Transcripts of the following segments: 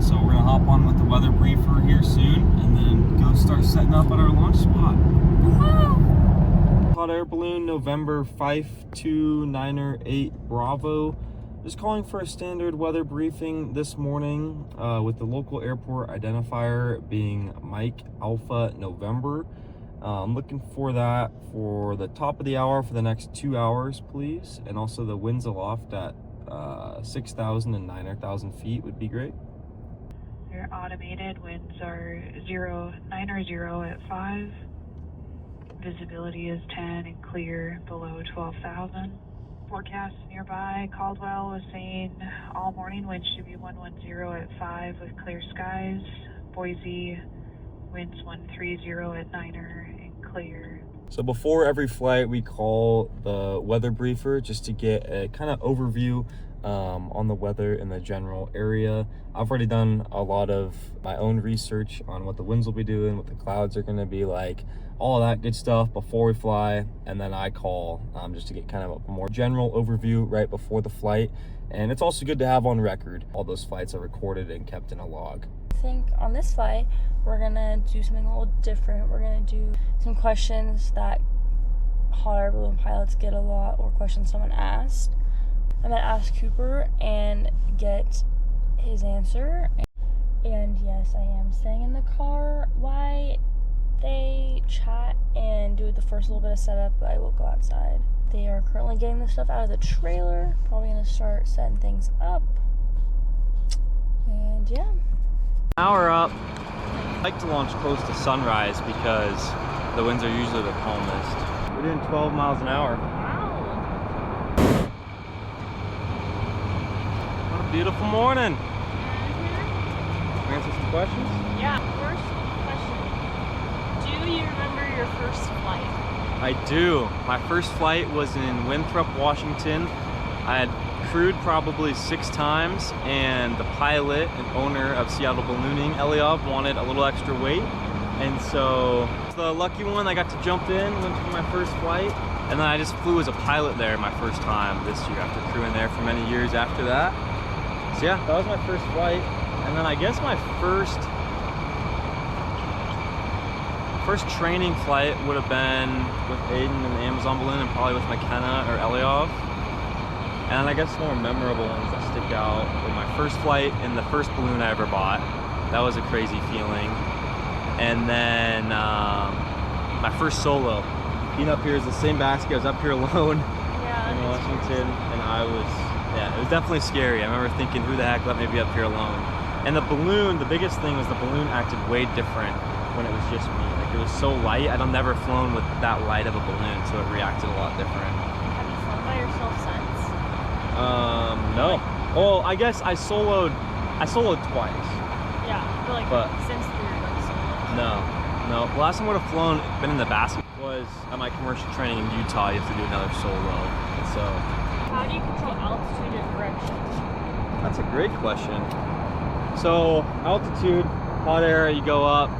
so we're gonna hop on with the weather briefer here soon and then go start setting up at our launch spot. Hot air balloon November 529er8 Bravo. Just calling for a standard weather briefing this morning with the local airport identifier being Mike Alpha November. I'm looking for that for the top of the hour for the next 2 hours, please. And also the winds aloft at 6,000 and 9,000 feet would be great. Your automated winds are 9 at 5. Visibility is 10 and clear below 12,000. Forecast nearby, Caldwell was saying all morning winds should be 110 at 5 with clear skies. Boise winds 130 at 9er and clear. So before every flight, we call the weather briefer just to get a kind of overview on the weather in the general area. I've already done a lot of my own research on what the winds will be doing, what the clouds are going to be like, all of that good stuff before we fly, and then I call just to get kind of a more general overview right before the flight. And it's also good to have on record. All those flights are recorded and kept in a log. I think on this flight, we're gonna do something a little different. We're gonna do some questions that hot air balloon pilots get a lot, or questions someone asked. I'm gonna ask Cooper and get his answer. And yes, I am staying in the car while they chat and do the first little bit of setup, but I will go outside. They are currently getting the stuff out of the trailer. Probably gonna start setting things up. And yeah. Now we're up. I like to launch close to sunrise because the winds are usually the calmest. We're doing 12 miles an hour. Wow. What a beautiful morning. Answer some questions? Yeah, first question. Do you remember your first flight? I do. My first flight was in Winthrop, Washington. I had crewed probably 6 times, and the pilot and owner of Seattle Ballooning, Eliov, wanted a little extra weight. And so the lucky one, I got to jump in, went for my first flight, and then I just flew as a pilot there my first time this year after crewing there for many years after that. So yeah, that was my first flight. And then I guess my first training flight would have been with Aiden and the Amazon balloon, and probably with McKenna or Eliov. And I guess more memorable ones that stick out were my first flight in the first balloon I ever bought. That was a crazy feeling. And then my first solo. Being up here is the same basket. I was up here alone in Washington, and it was definitely scary. I remember thinking, who the heck let me be up here alone? And the balloon, the biggest thing was the balloon acted way different when it was just me. Like, it was so light. I'd never flown with that light of a balloon, so it reacted a lot different. Have you flown by yourself since? No. Well, I guess I soloed twice. Yeah, but since you're like solo? No. The last time I would have flown, been in the basket, was at my commercial training in Utah. You have to do another solo. And so. How do you control altitude and direction? That's a great question. So altitude, hot air, you go up,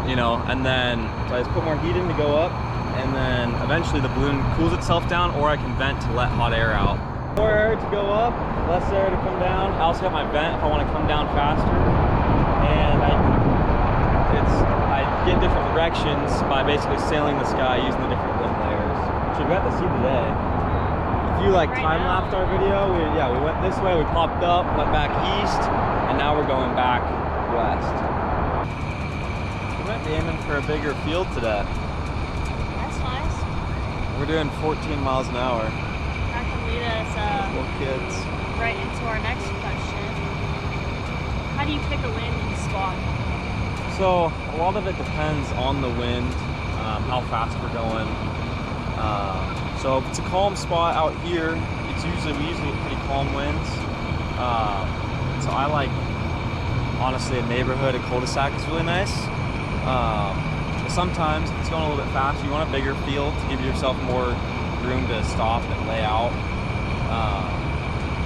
and then so I just put more heat in to go up, and then eventually the balloon cools itself down, or I can vent to let hot air out. More air to go up, less air to come down. I also have my vent if I want to come down faster, and I get different directions by basically sailing the sky using the different wind layers, which we got to see today. If you time-lapsed our video, we went this way, we popped up, went back east, and now we're going back west. We might be aiming for a bigger field today. That's nice. We're doing 14 miles an hour. That can lead us Little kids. right into our next question. How do you pick a landing spot? So a lot of it depends on the wind, how fast we're going. So if it's a calm spot out here, we usually get pretty calm winds. So I like, honestly, a neighborhood, a cul-de-sac is really nice. But sometimes if it's going a little bit faster, you want a bigger field to give yourself more room to stop and lay out.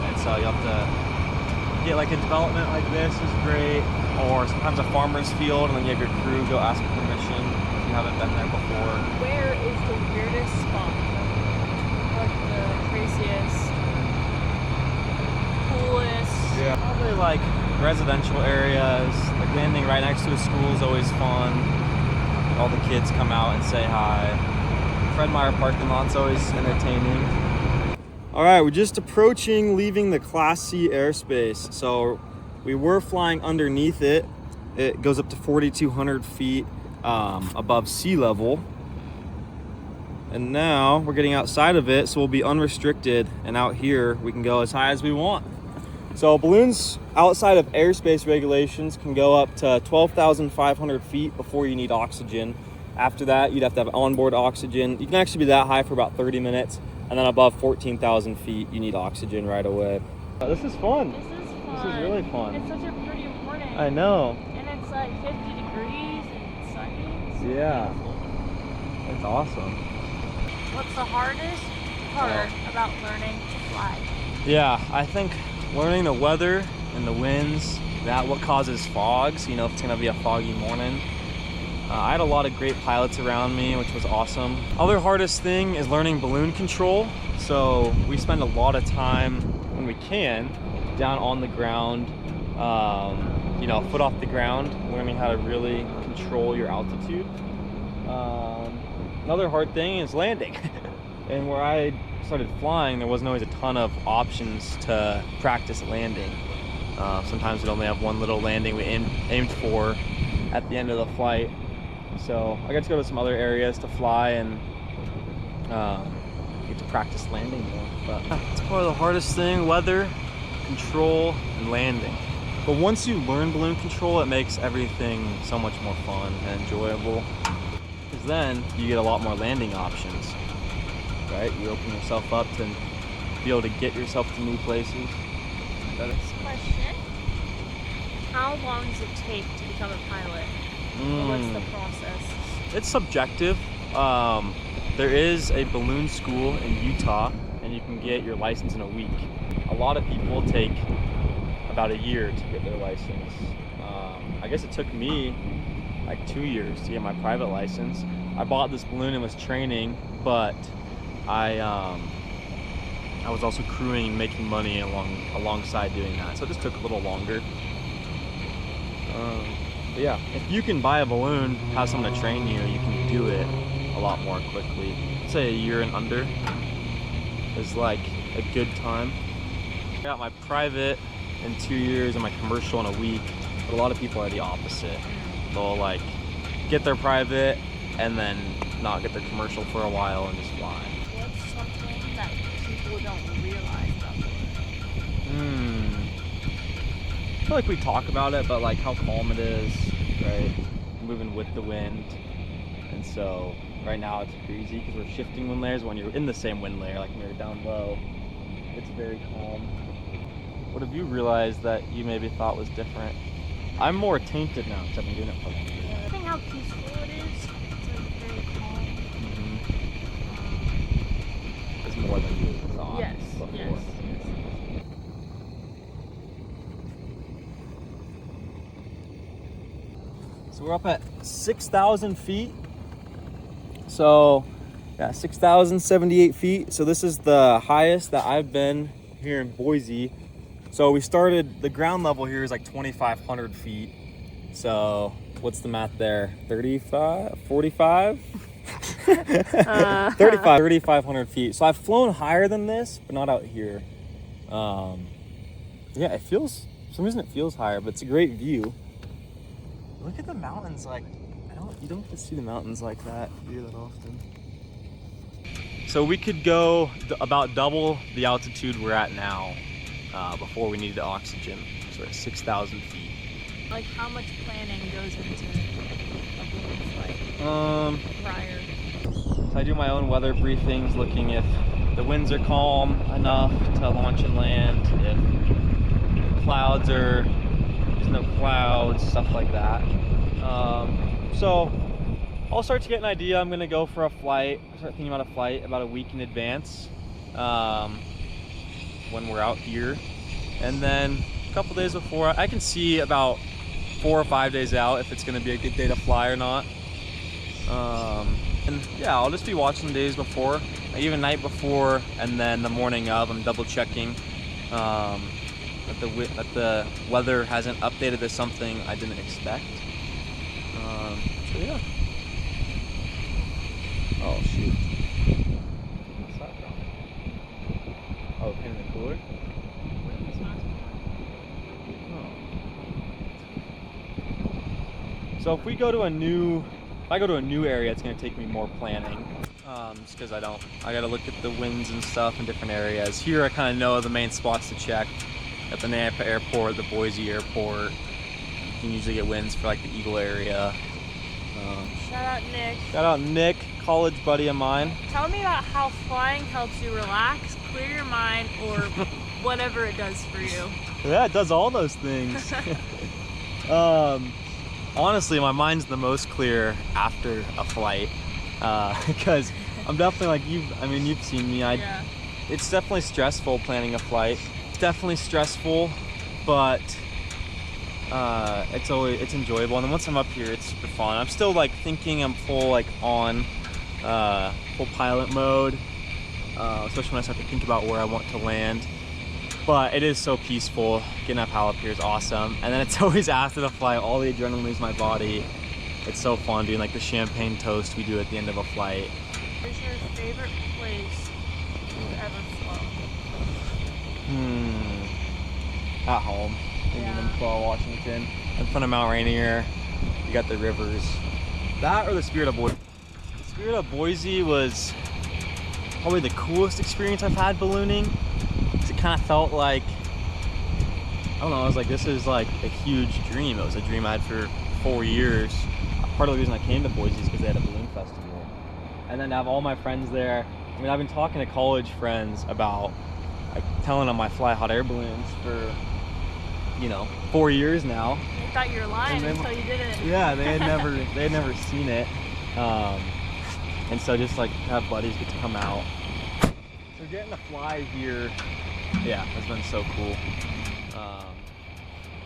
And so you have to get like a development like this is great, or sometimes a farmer's field, and then you have your crew go ask permission if you haven't been there before. Where is the weirdest spot? Like the craziest, coolest? Yeah. Probably like residential areas. Like landing right next to a school is always fun. All the kids come out and say hi. Fred Meyer parking lot's always entertaining. All right, we're just approaching leaving the Class C airspace. So we were flying underneath it. It goes up to 4,200 feet above sea level. And now we're getting outside of it, so we'll be unrestricted. And out here, we can go as high as we want. So balloons outside of airspace regulations can go up to 12,500 feet before you need oxygen. After that, you'd have to have onboard oxygen. You can actually be that high for about 30 minutes. And then above 14,000 feet, you need oxygen right away. This is fun. This is fun. This is really fun. It's such a pretty morning. I know. And it's like 50 degrees and sunny. It's Yeah. beautiful. It's awesome. What's the hardest part about learning to fly? Yeah, I think learning the weather and the winds, what causes fogs, you know, if it's gonna be a foggy morning. I had a lot of great pilots around me, which was awesome. Other hardest thing is learning balloon control. So we spend a lot of time, when we can, down on the ground, you know, foot off the ground, learning how to really control your altitude. Another hard thing is landing. And where I started flying, there wasn't always a ton of options to practice landing. Sometimes we'd only have one little landing we aimed for at the end of the flight. So I got to go to some other areas to fly and get to practice landing more. But it's probably the hardest thing: weather, control, and landing. But once you learn balloon control, it makes everything so much more fun and enjoyable. Because then you get a lot more landing options, right? You open yourself up to be able to get yourself to new places. Next question. How long does it take to become a pilot? What's the process? It's subjective. There is a balloon school in Utah, and you can get your license in a week. A lot of people take about a year to get their license. I guess it took me like 2 years to get my private license. I bought this balloon and was training, but I was also crewing and making money alongside doing that, so it just took a little longer. But yeah, if you can buy a balloon, have someone to train you, you can do it a lot more quickly. I'd say a year and under is like a good time. I got my private in 2 years and my commercial in a week, but a lot of people are the opposite. They'll like get their private and then not get their commercial for a while and just fly. What's something that people don't realize about balloons? I feel like we talk about it, but like how calm it is, right? Moving with the wind. And so right now it's crazy because we're shifting wind layers. When you're in the same wind layer, like when you're down low, it's very calm. What have you realized that you maybe thought was different? I'm more tainted now because I've been doing it for a long time. Yeah, I think how peaceful it is. It's like very calm. It's more than you thought Yes, before. yes. So we're up at 6,000 feet. So yeah, 6,078 feet. So this is the highest that I've been here in Boise. So we started, the ground level here is like 2,500 feet. So what's the math there? 35, 45? 3,500 feet. So I've flown higher than this, but not out here. Yeah, it feels, for some reason it feels higher, but it's a great view. Look at the mountains, like, you don't get to see the mountains like that here that often. So we could go about double the altitude we're at now before we needed the oxygen. So we're at 6,000 feet. Like how much planning goes into a balloon flight prior? So I do my own weather briefings, looking if the winds are calm enough to launch and land, if the clouds are, there's no clouds, stuff like that. So I'll start to get an idea. I'm gonna go for a flight, start thinking about a flight about a week in advance when we're out here. And then a couple days before, I can see about 4 or 5 days out if it's gonna be a good day to fly or not. And yeah, I'll just be watching the days before, even night before, and then the morning of, I'm double checking. that the weather hasn't updated to something I didn't expect. So yeah. Oh shoot. What's that from? Oh, in the cooler? Oh. So if I go to a new area, it's gonna take me more planning. Just because I gotta look at the winds and stuff in different areas. Here I kind of know the main spots to check. At the Nampa Airport, the Boise Airport. You can usually get winds for like the Eagle area. Shout out Nick. Shout out Nick, college buddy of mine. Tell me about how flying helps you relax, clear your mind, or whatever it does for you. Yeah, it does all those things. Honestly, my mind's the most clear after a flight. Because I'm definitely like you've seen me. Yeah. It's definitely stressful planning a flight. It's definitely stressful, but it's enjoyable. And then once I'm up here, it's super fun. I'm still like thinking I'm full pilot mode, especially when I start to think about where I want to land. But it is so peaceful. Getting up high up here is awesome. And then it's always after the flight, all the adrenaline leaves my body. It's so fun doing like the champagne toast we do at the end of a flight. What is your favorite place you've ever flown? At home in Umpqua, Washington. In front of Mount Rainier, you got the rivers. That or the Spirit of Boise. The Spirit of Boise was probably the coolest experience I've had ballooning. Because it kind of felt like, I don't know, I was like, this is like a huge dream. It was a dream I had for 4 years. Part of the reason I came to Boise is because they had a balloon festival. And then to have all my friends there. I mean, I've been talking to college friends about like telling them I fly hot air balloons for 4 years now. They thought you were lying until you did it. Yeah, they had never seen it. And so just like have buddies get to come out. So getting to fly here, yeah, has been so cool.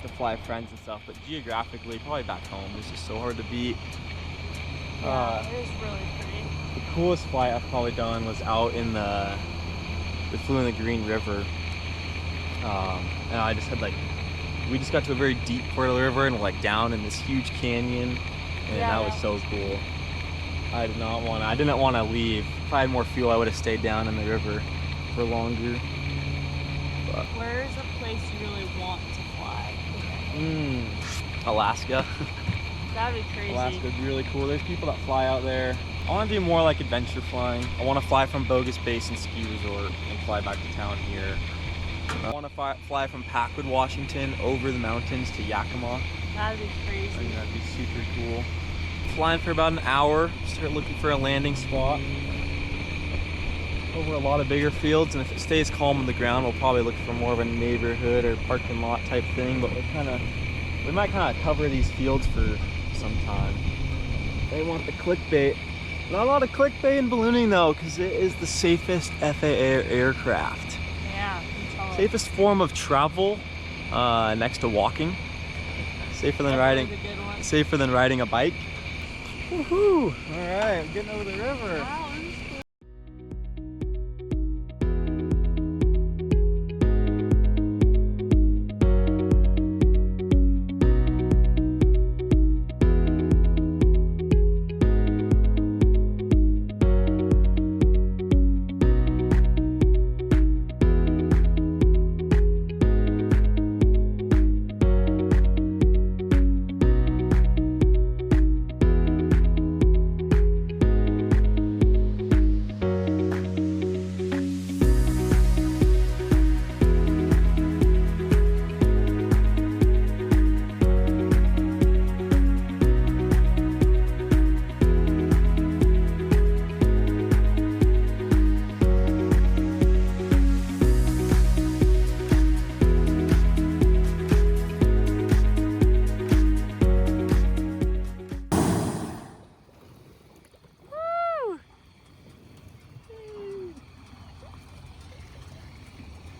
To fly friends and stuff, but geographically, probably back home, it's just so hard to beat. Yeah, it is really pretty. The coolest flight I've probably done was out in we flew in the Green River. And I just had we just got to a very deep part of the river and like down in this huge canyon, and that was so cool. I didn't want to leave. If I had more fuel, I would have stayed down in the river for longer. But where's a place you really want to fly? Alaska. That'd be crazy. Alaska would be really cool. There's people that fly out there. I want to do more like adventure flying. I want to fly from Bogus Basin Ski Resort and fly back to town here. I want to fly from Packwood, Washington over the mountains to Yakima. That'd be crazy. I think that'd be super cool. Flying for about an hour, start looking for a landing spot over a lot of bigger fields, and if it stays calm on the ground, we'll probably look for more of a neighborhood or parking lot type thing, but we might kind of cover these fields for some time. They want the clickbait. Not a lot of clickbait in ballooning though, because it is the safest FAA aircraft. Yeah, safest form of travel, next to walking. Safer than riding a bike. Woohoo! All right, I'm getting over the river. Wow.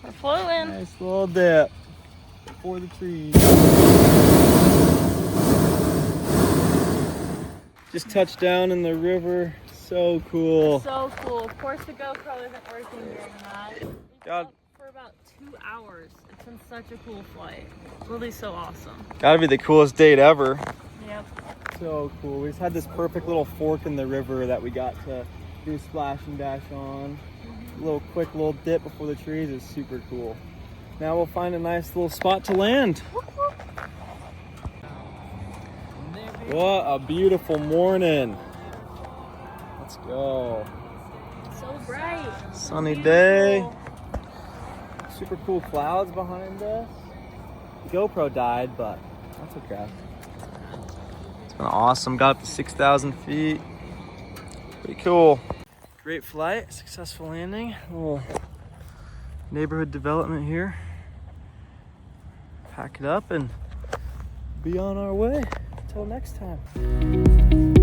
We're floating. Nice little dip for the trees. Just touched down in the river. So cool. So cool. Of course the GoPro isn't working during that. God. For about 2 hours. It's been such a cool flight. Really so awesome. Gotta be the coolest date ever. Yep. So cool. We just had this perfect little fork in the river that we got to do splash and dash on. A quick little dip before the trees is super cool. Now we'll find a nice little spot to land. What a beautiful morning. Let's go. So bright. Sunny day. Super cool clouds behind us. The GoPro died, but that's okay. It's been awesome. Got up to 6,000 feet. Pretty cool. Great flight, successful landing. A little neighborhood development here. Pack it up and be on our way. Until next time.